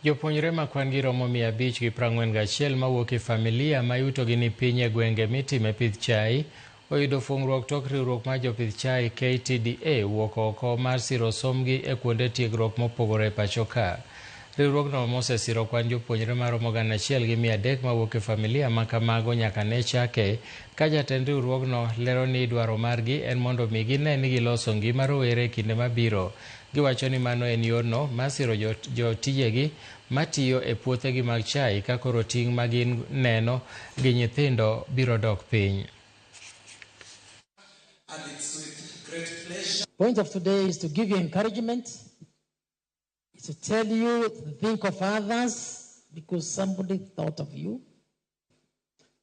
Jopuonjre ma kwan-gi romo 541 mawuok e familia ma yutogi ni piny e gwenge mitime pidh chai oyudo fuong'ruok tok riwruok mar jopidh chai KTDA wuok oko mar siro sombgi e kuonde tiegruok mopogore e pachoka. Riwruogno mosesiro kwan jopuonjre maromo 1,300 mawuok e familia ma kamago nyaka ne chake, ka jatend riwruogno lero ni dwaro margi en mondo mi gine ni giloso ngima rowere e kinde mabiro. Giwacho ni mano en yorno mar siro jotijegi matiyo e puothegi mag chai ka koro ting' ma gin neno gi nyithindo biro dok piny. Point of today is to give you encouragement, to tell you to think of others because somebody thought of you.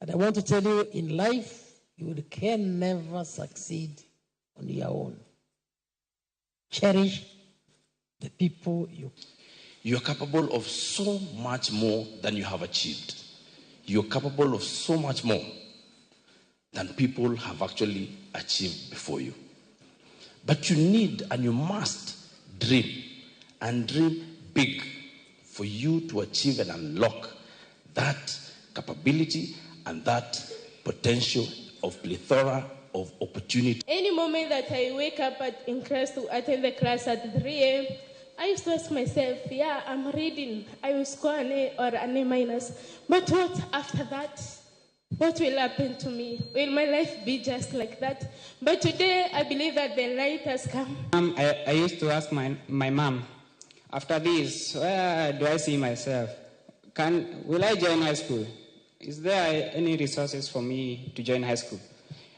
And I want to tell you, in life, you can never succeed on your own. Cherish the people you are capable of so much more than you have achieved. You are capable of so much more than people have actually achieved before you. But you need and you must dream, and dream big for you to achieve and unlock that capability and that potential of plethora of opportunity. Any moment that I wake up in class to attend the class at 3 a.m., I used to ask myself, yeah, I'm reading, I will score an A or an A minus. But what after that? What will happen to me? Will my life be just like that? But today, I believe that the light has come. I used to ask my mom, after this, where do I see myself? Will I join high school? Is there any resources for me to join high school?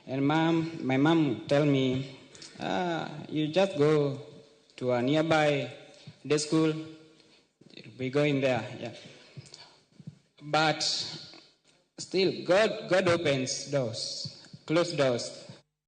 And my mom tell me, you just go to a nearby day school, we go in there, yeah. But still, God opens doors, closed doors.